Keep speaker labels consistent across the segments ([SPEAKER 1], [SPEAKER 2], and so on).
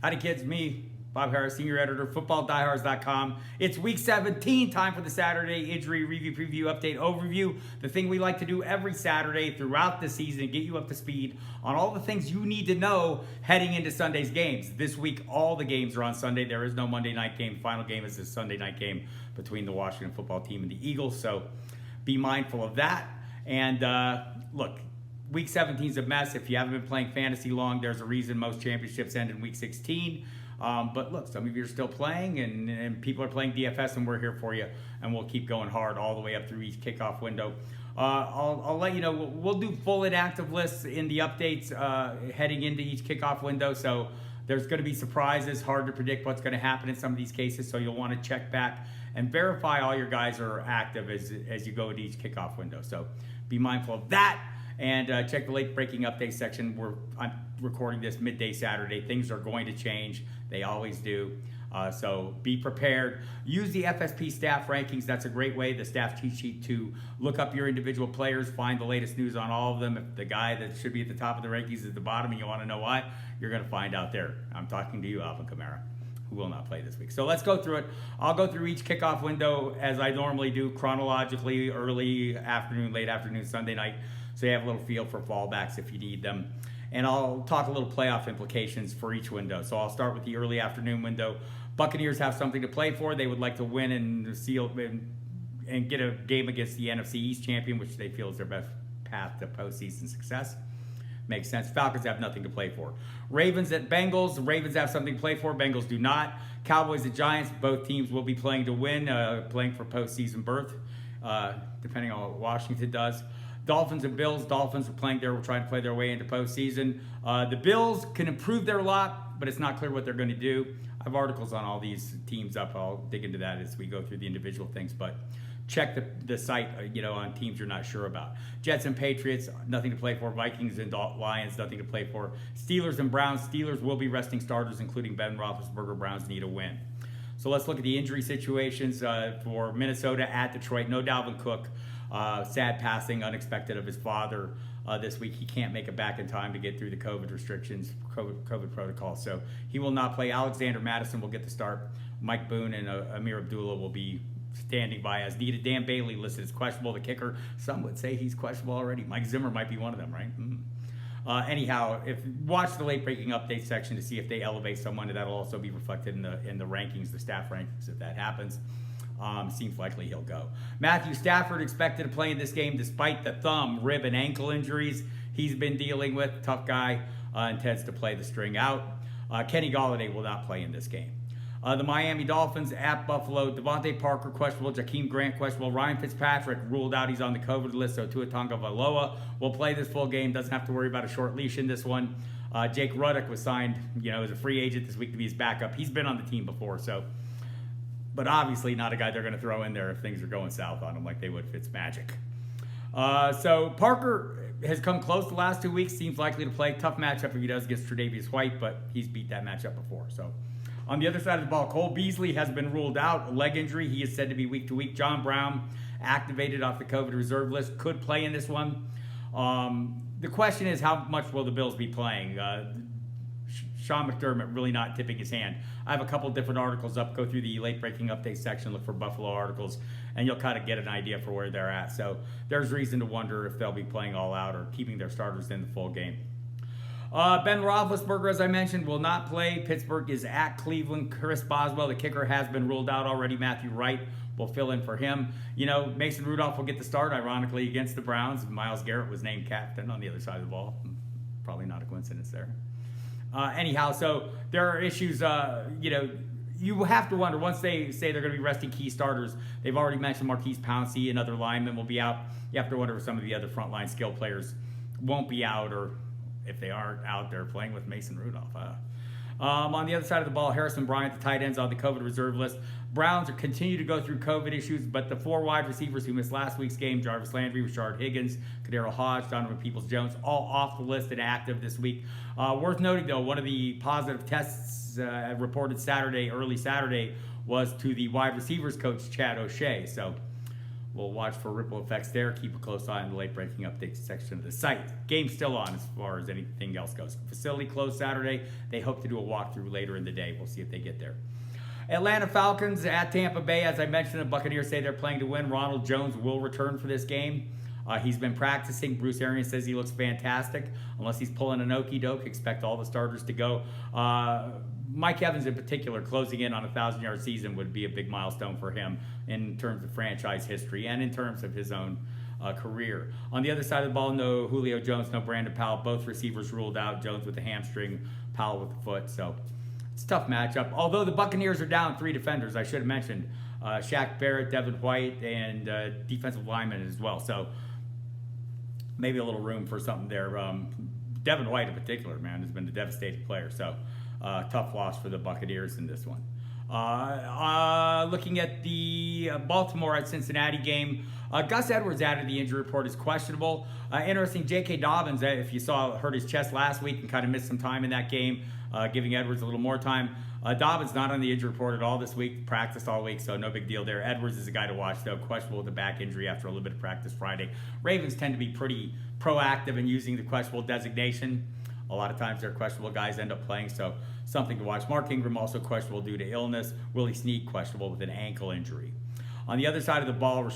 [SPEAKER 1] Howdy kids, me, Bob Harris, Senior Editor, FootballDiehards.com. It's Week 17, time for the Saturday Injury Review, Preview, Update, Overview. The thing we like to do every Saturday throughout the season to get you up to speed on all the things you need to know heading into Sunday's games. This week, all the games are on Sunday. There is no Monday night game. Final game is this Sunday night game between the Washington football team and the Eagles, so be mindful of that. And look, Week 17 is a mess. If you haven't been playing fantasy long, there's a reason most championships end in Week 16. But look, some of you are still playing, and people are playing DFS, and we're here for you, and we'll keep going hard all the way up through each kickoff window. I'll let you know, we'll do full inactive lists in the updates heading into each kickoff window, so there's going to be surprises, hard to predict what's going to happen in some of these cases, so you'll want to check back and verify all your guys are active as you go into each kickoff window. So be mindful of that. And check the late breaking update section. I'm recording this midday Saturday. Things are going to change. They always do. So be prepared. Use the FSP staff rankings. That's a great way, the staff cheat sheet, to look up your individual players, find the latest news on all of them. If the guy that should be at the top of the rankings is at the bottom and you want to know why, you're going to find out there. I'm talking to you, Alvin Kamara, who will not play this week. So let's go through it. I'll go through each kickoff window as I normally do, chronologically, early afternoon, late afternoon, Sunday night, so you have a little feel for fallbacks if you need them. And I'll talk a little playoff implications for each window. So I'll start with the early afternoon window. Buccaneers have something to play for. They would like to win and seal and get a game against the NFC East champion, which they feel is their best path to postseason success. Makes sense. Falcons have nothing to play for. Ravens at Bengals. The Ravens have something to play for. Bengals do not. Cowboys at Giants. Both teams will be playing to win, playing for postseason berth, depending on what Washington does. Dolphins and Bills. Dolphins are trying to play their way into postseason. The Bills can improve their lot, but it's not clear what they're going to do. I have articles on all these teams up. I'll dig into that as we go through the individual things, but check the site, on teams you're not sure about. Jets and Patriots, nothing to play for. Vikings and Lions, nothing to play for. Steelers and Browns. Steelers will be resting starters, including Ben Roethlisberger. Browns need a win. So let's look at the injury situations for Minnesota at Detroit. No Dalvin Cook. Sad passing, unexpected, of his father this week. He can't make it back in time to get through the COVID restrictions, COVID protocol. So he will not play. Alexander Mattison will get the start. Mike Boone and Amir Abdullah will be standing by as needed. Dan Bailey listed as questionable, the kicker. Some would say he's questionable already. Mike Zimmer might be one of them, right? Anyhow, watch the late breaking update section to see if they elevate someone. That'll also be reflected in the rankings, the staff rankings, if that happens. Seems likely he'll go. Matthew Stafford expected to play in this game despite the thumb, rib, and ankle injuries he's been dealing with. Tough guy, intends to play the string out. Kenny Golladay will not play in this game. The Miami Dolphins at Buffalo. Devontae Parker questionable. Jakeem Grant questionable. Ryan Fitzpatrick ruled out. He's on the COVID list. So Tua Tagovailoa will play this full game. Doesn't have to worry about a short leash in this one. Jake Ruddock was signed, as a free agent this week to be his backup. He's been on the team before, but obviously not a guy they're going to throw in there if things are going south on him like they would Fitzmagic. So Parker has come close the last 2 weeks. Seems likely to play. Tough matchup if he does against Tre'Davious White, but he's beat that matchup before. So on the other side of the ball, Cole Beasley has been ruled out. A leg injury. He is said to be week to week. John Brown, activated off the COVID reserve list, could play in this one. The question is, how much will the Bills be playing? Sean McDermott really not tipping his hand. I have a couple different articles up. Go through the late breaking update section, look for Buffalo articles, and you'll kind of get an idea for where they're at. So there's reason to wonder if they'll be playing all out or keeping their starters in the full game. Ben Roethlisberger, as I mentioned, will not play. Pittsburgh is at Cleveland. Chris Boswell, the kicker, has been ruled out already. Matthew Wright will fill in for him. Mason Rudolph will get the start, ironically, against the Browns. Myles Garrett was named captain on the other side of the ball. Probably not a coincidence there. Anyhow, so there are issues, you have to wonder, once they say they're going to be resting key starters, they've already mentioned Marquise Pouncey and other linemen will be out. You have to wonder if some of the other frontline skill players won't be out, or if they aren't out, they're playing with Mason Rudolph. On the other side of the ball, Harrison Bryant, the tight ends, on the COVID reserve list. Browns continue to go through COVID issues, but the 4 wide receivers who missed last week's game, Jarvis Landry, Rashard Higgins, Kadero Hodge, Donovan Peoples-Jones, all off the list and active this week. Worth noting, though, one of the positive tests reported early Saturday, was to the wide receivers coach, Chad O'Shea. So we'll watch for ripple effects there. Keep a close eye on the late breaking updates section of the site. Game's still on as far as anything else goes. Facility closed Saturday. They hope to do a walkthrough later in the day. We'll see if they get there. Atlanta Falcons at Tampa Bay. As I mentioned, the Buccaneers say they're playing to win. Ronald Jones will return for this game. He's been practicing. Bruce Arians says he looks fantastic. Unless he's pulling an okey doke, expect all the starters to go. Mike Evans in particular, closing in on a 1,000-yard season would be a big milestone for him in terms of franchise history and in terms of his own career. On the other side of the ball, no Julio Jones, no Brandon Powell. Both receivers ruled out. Jones with the hamstring, Powell with the foot. So it's a tough matchup. Although the Buccaneers are down 3 defenders, I should have mentioned Shaq Barrett, Devin White, and defensive linemen as well. So maybe a little room for something there. Devin White in particular, man, has been a devastating player. So tough loss for the Buccaneers in this one. Looking at the Baltimore at Cincinnati game, Gus Edwards added the injury report is questionable. Interesting, J.K. Dobbins, if you saw, hurt his chest last week and kind of missed some time in that game, giving Edwards a little more time. Dobbins not on the injury report at all this week, practiced all week, so no big deal there. Edwards is a guy to watch, though, questionable with a back injury after a little bit of practice Friday. Ravens tend to be pretty proactive in using the questionable designation. A lot of times their questionable guys end up playing, so something to watch. Mark Ingram also questionable due to illness. Willie Snead questionable with an ankle injury. On the other side of the ball,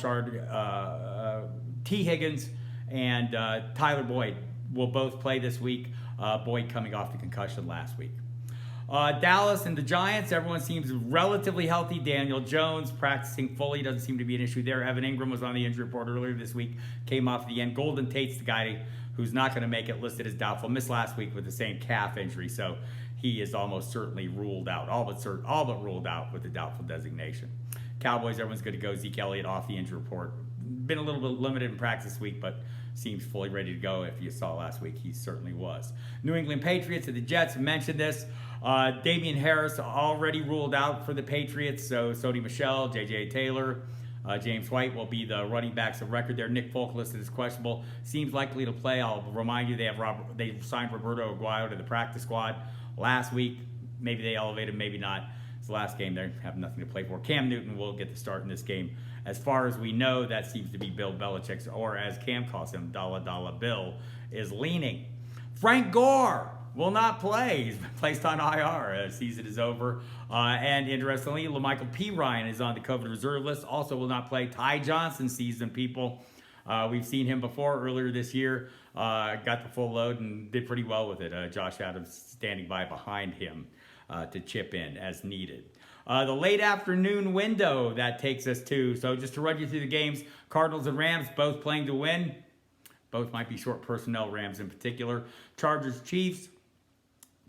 [SPEAKER 1] T. Higgins and Tyler Boyd will both play this week. Boyd coming off the concussion last week. Dallas and the Giants, everyone seems relatively healthy. Daniel Jones practicing fully, doesn't seem to be an issue there. Evan Ingram was on the injury report earlier this week, came off the end. Golden Tate's the guy who's not going to make it, listed as doubtful. Missed last week with the same calf injury, so he is almost certainly ruled out, all but ruled out with the doubtful designation. Cowboys, everyone's good to go. Zeke Elliott off the injury report. Been a little bit limited in practice this week, but seems fully ready to go. If you saw last week, he certainly was. New England Patriots and the Jets, mentioned this. Damian Harris already ruled out for the Patriots, so Sony Michel, J.J. Taylor, James White will be the running backs of record there. Nick Folk listed as questionable. Seems likely to play. I'll remind you, they signed Roberto Aguayo to the practice squad last week. Maybe they elevated, maybe not. It's the last game. They have nothing to play for. Cam Newton will get the start in this game. As far as we know, that seems to be Bill Belichick's, or as Cam calls him, Dollar Bill, is leaning. Frank Gore will not play. He's been placed on IR. Season is over. And interestingly, LaMichael P. Ryan is on the COVID reserve list. Also will not play. Ty Johnson season, people. We've seen him before earlier this year. Got the full load and did pretty well with it. Josh Adams standing by behind him to chip in as needed. The late afternoon window that takes us to, so just to run you through the games, Cardinals and Rams both playing to win. Both might be short personnel, Rams in particular. Chargers, Chiefs.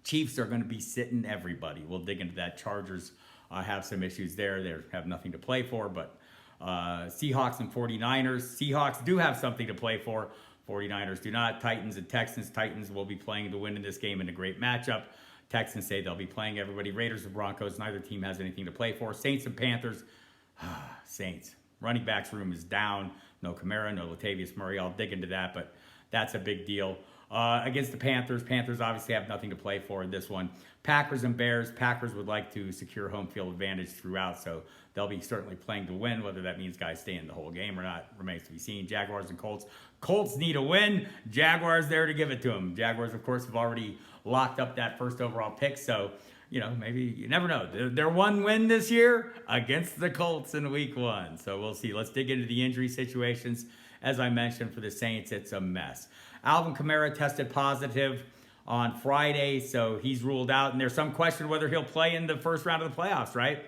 [SPEAKER 1] Chiefs are going to be sitting everybody. We'll dig into that. Chargers have some issues there. They have nothing to play for, but Seahawks and 49ers. Seahawks do have something to play for. 49ers do not. Titans and Texans. Titans will be playing to win in this game in a great matchup. Texans say they'll be playing everybody. Raiders and Broncos. Neither team has anything to play for. Saints and Panthers. Saints. Running backs room is down. No Kamara, no Latavius Murray. I'll dig into that, but that's a big deal. Against the Panthers. Panthers obviously have nothing to play for in this one. Packers and Bears. Packers would like to secure home field advantage throughout, so they'll be certainly playing to win. Whether that means guys stay in the whole game or not remains to be seen. Jaguars and Colts. Colts need a win. Jaguars there to give it to them. Jaguars, of course, have already locked up that first overall pick, so maybe you never know. Their one win this year against the Colts in week 1. So we'll see. Let's dig into the injury situations. As I mentioned, for the Saints, it's a mess. Alvin Kamara tested positive on Friday, so he's ruled out. And there's some question whether he'll play in the first round of the playoffs, right?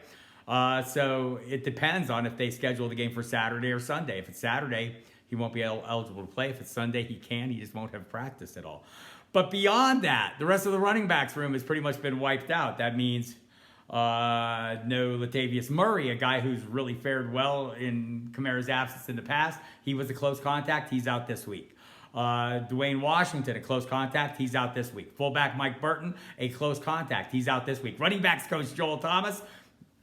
[SPEAKER 1] So it depends on if they schedule the game for Saturday or Sunday. If it's Saturday, he won't be eligible to play. If it's Sunday, he can. He just won't have practice at all. But beyond that, the rest of the running backs room has pretty much been wiped out. That means no Latavius Murray, a guy who's really fared well in Kamara's absence in the past. He was a close contact. He's out this week. Dwayne Washington, a close contact. He's out this week. Fullback Mike Burton, a close contact. He's out this week. Running backs coach Joel Thomas,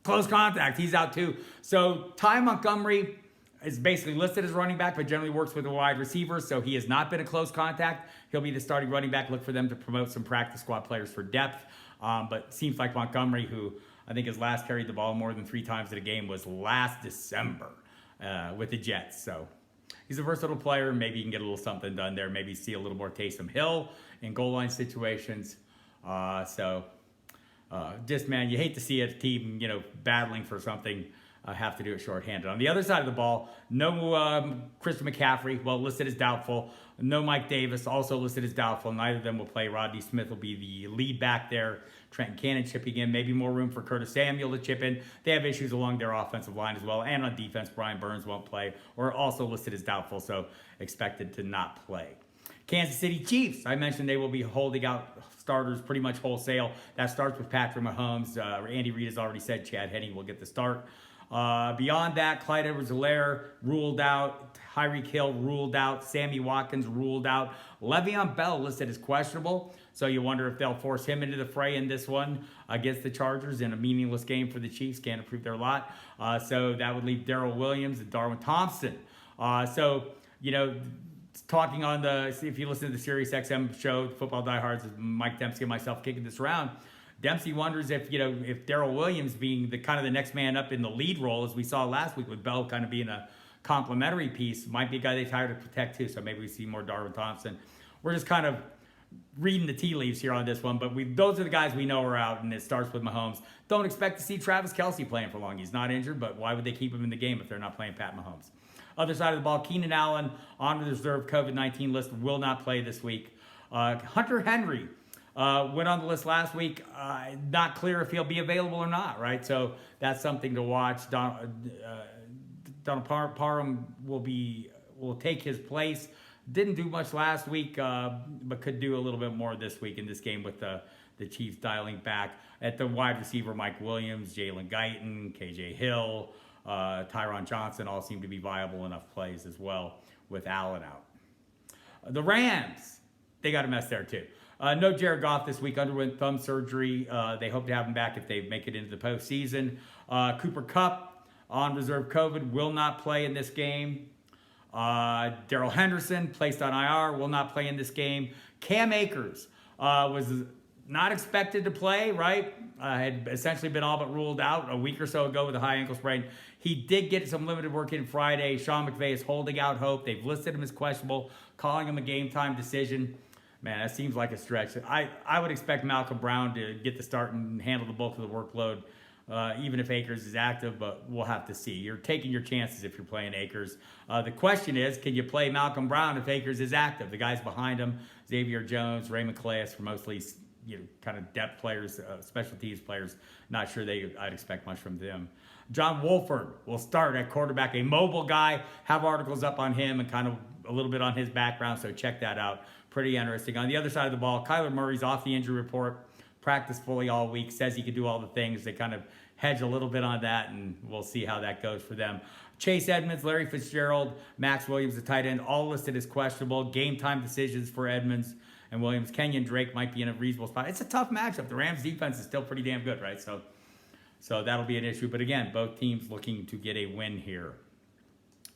[SPEAKER 1] close contact. He's out too. So Ty Montgomery is basically listed as running back, but generally works with a wide receiver, so he has not been a close contact. He'll be the starting running back. Look for them to promote some practice squad players for depth. But seems like Montgomery, who I think has last carried the ball more than 3 times in a game, was last December. with the Jets. So he's a versatile player. Maybe you can get a little something done there. Maybe see a little more Taysom Hill in goal line situations. Just, man, you hate to see a team, battling for something, have to do it shorthanded. On the other side of the ball, no Christian McCaffrey, listed as doubtful. No Mike Davis, also listed as doubtful. Neither of them will play. Rodney Smith will be the lead back there. Trenton Cannon chipping in. Maybe more room for Curtis Samuel to chip in. They have issues along their offensive line as well. And on defense, Brian Burns won't play, or also listed as doubtful, so expected to not play. Kansas City Chiefs, I mentioned they will be holding out starters pretty much wholesale. That starts with Patrick Mahomes. Andy Reid has already said Chad Henne will get the start. Beyond that, Clyde Edwards-Helaire ruled out. Tyreek Hill ruled out. Sammy Watkins ruled out. Le'Veon Bell listed as questionable. So you wonder if they'll force him into the fray in this one against the Chargers in a meaningless game for the Chiefs. Can't improve their lot. So that would leave Darrell Williams and Darwin Thompson. Talking on if you listen to the Sirius XM show, Football Diehards, Mike Dempsey and myself kicking this around, Dempsey wonders if Darrell Williams being the next man up in the lead role, as we saw last week with Bell kind of being a complimentary piece, might be a guy they try to protect too. So maybe we see more Darwin Thompson. We're just kind of reading the tea leaves here on this one, but those are the guys we know are out, and it starts with Mahomes. Don't expect to see Travis Kelce playing for long. He's not injured, but why would they keep him in the game if they're not playing Pat Mahomes? Other side of the ball, Keenan Allen on the reserve COVID-19 list, will not play this week. Hunter Henry went on the list last week. Not clear if he'll be available or not, right? So that's something to watch. Donald Parham will take his place. Didn't do much last week, but could do a little bit more this week in this game with the Chiefs dialing back. At the wide receiver, Mike Williams, Jalen Guyton, KJ Hill, Tyron Johnson all seem to be viable enough plays as well with Allen out. The Rams, they got a mess there too. No Jared Goff this week, underwent thumb surgery. They hope to have him back if they make it into the postseason. Cooper Kupp on reserve COVID will not play in this game. Darrell Henderson placed on IR, will not play in this game. Cam Akers was not expected to play, right? Had essentially been all but ruled out a week or so ago with a high ankle sprain. He did get some limited work in Friday. Sean McVay is holding out hope. They've listed him as questionable, calling him a game time decision. Man, that seems like a stretch. I would expect Malcolm Brown to get the start and handle the bulk of the workload, even if Akers is active, but we'll have to see. You're taking your chances if you're playing Akers. The question is, can you play Malcolm Brown if Akers is active? The guys behind him, Xavier Jones, Raymond Calais, for mostly kind of depth players, special teams players. Not sure I'd expect much from them. John Wolford will start at quarterback, a mobile guy. Have articles up on him and kind of a little bit on his background, so check that out. Pretty interesting. On the other side of the ball, Kyler Murray's off the injury report, practiced fully all week, says he could do all the things. They kind of hedge a little bit on that, and we'll see how that goes for them. Chase Edmonds, Larry Fitzgerald, Max Williams, the tight end, all listed as questionable. Game time decisions for Edmonds and Williams. Kenyon Drake might be in a reasonable spot. It's a tough matchup. The Rams defense is still pretty damn good, right? So that'll be an issue. But again, both teams looking to get a win here.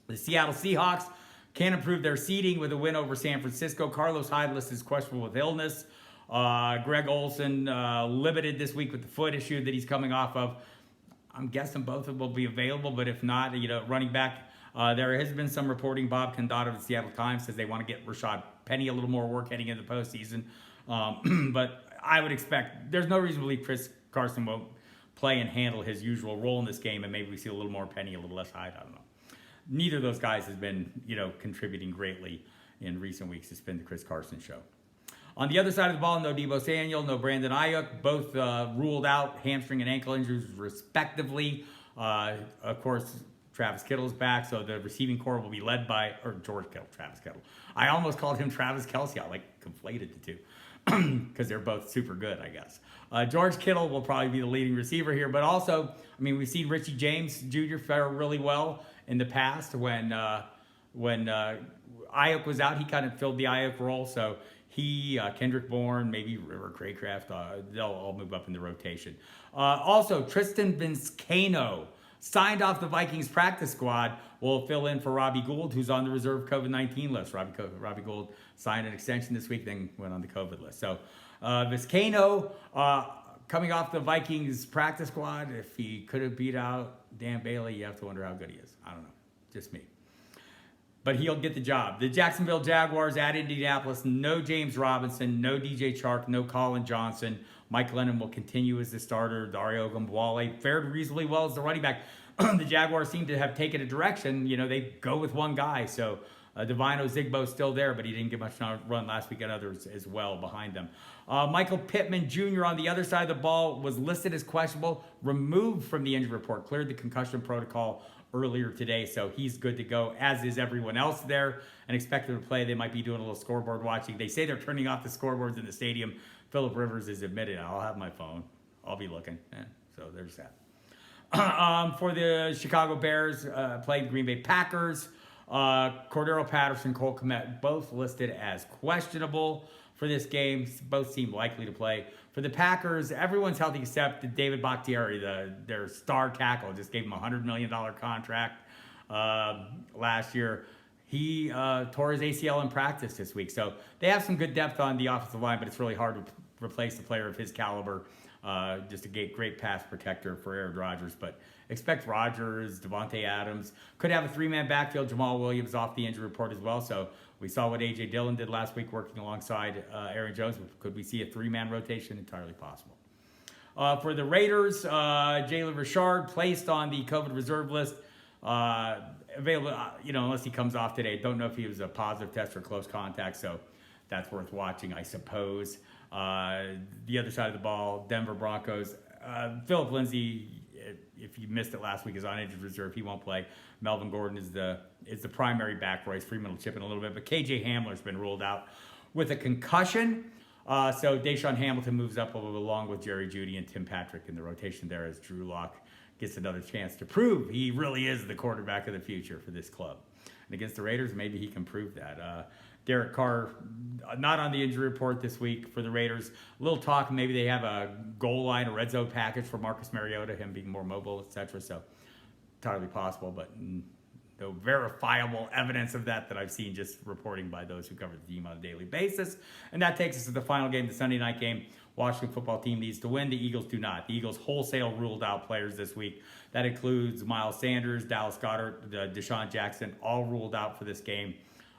[SPEAKER 1] The Seattle Seahawks can improve their seeding with a win over San Francisco. Carlos Hyde listed as questionable with illness. Greg Olsen limited this week with the foot issue that he's coming off of. I'm guessing both of them will be available, but if not, running back, there has been some reporting. Bob Condotta of the Seattle Times says they want to get Rashad Penny a little more work heading into the postseason. But I would expect there's no reason to believe Chris Carson won't play and handle his usual role in this game, and maybe we see a little more Penny, a little less Hyde. I don't know. Neither of those guys has been, contributing greatly in recent weeks. It's been the Chris Carson show. On the other side of the ball, no Deebo Samuel, no Brandon Ayuk, both ruled out, hamstring and ankle injuries respectively. Of course, Travis Kittle's back, so the receiving core will be led by, Travis Kittle. I almost called him Travis Kelce. I conflated the two because they're both super good, I guess. George Kittle will probably be the leading receiver here, but also, we've seen Richie James Jr. fare really well in the past when Ayuk was out. He kind of filled the Ayuk role, so he, Kendrick Bourne, maybe River Craycraft, they'll all move up in the rotation. Also, Tristan Vizcaino signed off the Vikings practice squad, will fill in for Robbie Gould, who's on the reserve COVID-19 list. Robbie Gould signed an extension this week, then went on the COVID list. So Vizcaino coming off the Vikings practice squad, if he could have beat out Dan Bailey, you have to wonder how good he is. I don't know. just me. But he'll get the job. The Jacksonville Jaguars at Indianapolis, no James Robinson, no DJ Chark, no Colin Johnson. Mike Lennon will continue as the starter. Dario Ogunbowale fared reasonably well as the running back. The Jaguars seem to have taken a direction. They go with one guy. So Divine Ozigbo's still there, but he didn't get much run last week, and others as well behind them. Michael Pittman Jr. on the other side of the ball was listed as questionable, removed from the injury report, cleared the concussion protocol earlier today, so he's good to go, as is everyone else there, and expected to play. They might be doing a little scoreboard watching. They say they're turning off the scoreboards in the stadium. Phillip Rivers has admitted, I'll have my phone. I'll be looking. So there's that. For the Chicago Bears, playing Green Bay Packers, Cordero Patterson, Cole Kmet, both listed as questionable for this game. Both seem likely to play. For the Packers, everyone's healthy except David Bakhtiari, their star tackle. Just gave him a $100 million contract last year. He tore his ACL in practice this week. So they have some good depth on the offensive line, but it's really hard to replace a player of his caliber. Just a great pass protector for Aaron Rodgers. But expect Rodgers, Devontae Adams. Could have a three-man backfield. Jamal Williams off the injury report as well. So we saw what A.J. Dillon did last week working alongside Aaron Jones. Could we see a three-man rotation? Entirely possible. For the Raiders, Jalen Richard placed on the COVID reserve list. Available, unless he comes off today. Don't know if he was a positive test or close contact, so that's worth watching, I suppose. The other side of the ball, Denver Broncos. Philip Lindsay, if you missed it last week, is on injured reserve. He won't play. Melvin Gordon is the primary back. Royce Freeman will chip in a little bit, but KJ Hamler's been ruled out with a concussion. So Deshaun Hamilton moves up along with Jerry Jeudy and Tim Patrick in the rotation there as Drew Lock gets another chance to prove he really is the quarterback of the future for this club. And against the Raiders, maybe he can prove that. Derek Carr, not on the injury report this week for the Raiders. A little talk, maybe they have a goal line, a red zone package for Marcus Mariota, him being more mobile, etc. So entirely possible, but no verifiable evidence of that I've seen, just reporting by those who cover the team on a daily basis. And that takes us to the final game, the Sunday night game. Washington football team needs to win. The Eagles do not. The Eagles wholesale ruled out players this week. That includes Miles Sanders, Dallas Goedert, Deshaun Jackson, all ruled out for this game.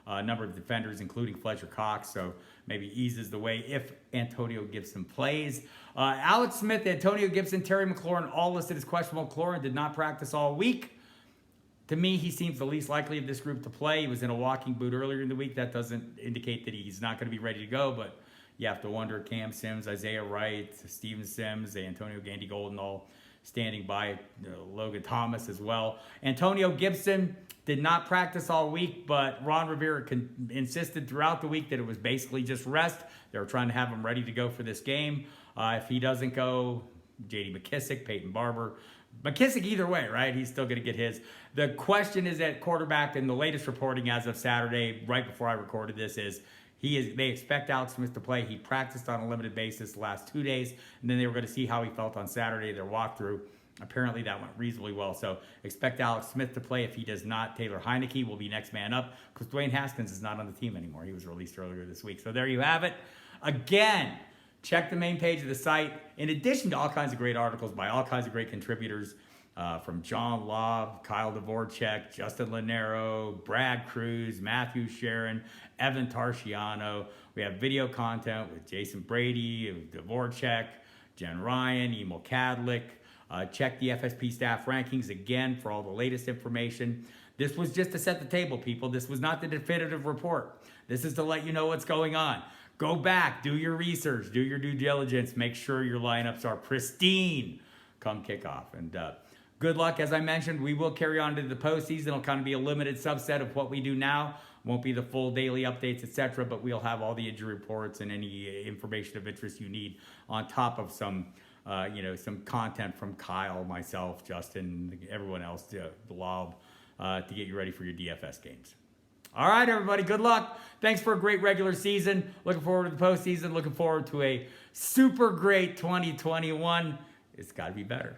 [SPEAKER 1] A number of defenders, including Fletcher Cox, so maybe eases the way if Antonio Gibson plays. Alex Smith, Antonio Gibson, Terry McLaurin, all listed as questionable. McLaurin did not practice all week. To me, he seems the least likely of this group to play. He was in a walking boot earlier in the week. That doesn't indicate that he's not going to be ready to go, but you have to wonder, Cam Sims, Isaiah Wright, Steven Sims, Antonio Gandy Golden, all standing by, Logan Thomas as well. Antonio Gibson did not practice all week, but Ron Rivera insisted throughout the week that it was basically just rest. They were trying to have him ready to go for this game. If he doesn't go, J.D. McKissick, Peyton Barber. McKissick either way, right? He's still going to get his. The question is at quarterback, and the latest reporting as of Saturday, right before I recorded this, is they expect Alex Smith to play. He practiced on a limited basis the last 2 days, and then they were going to see how he felt on Saturday, their walkthrough. Apparently that went reasonably well. So expect Alex Smith to play. If he does not, Taylor Heineke will be next man up because Dwayne Haskins is not on the team anymore. He was released earlier this week. So there you have it. Again, check the main page of the site. In addition to all kinds of great articles by all kinds of great contributors, from John Lobb, Kyle Dvorak, Justin Lanero, Brad Cruz, Matthew Sharon, Evan Tarciano. We have video content with Jason Brady, Dvorak, Jen Ryan, Emil Kadlik. Check the FSP staff rankings again for all the latest information. This was just to set the table, people. This was not the definitive report. This is to let you know what's going on. Go back, do your research, do your due diligence, make sure your lineups are pristine come kickoff. And good luck. As I mentioned, we will carry on to the postseason. It'll kind of be a limited subset of what we do now. Won't be the full daily updates, etc., but we'll have all the injury reports and any information of interest you need on top of some content from Kyle, myself, Justin, everyone else, the Lob, to get you ready for your DFS games. All right, everybody, good luck. Thanks for a great regular season. Looking forward to the postseason. Looking forward to a super great 2021. It's got to be better.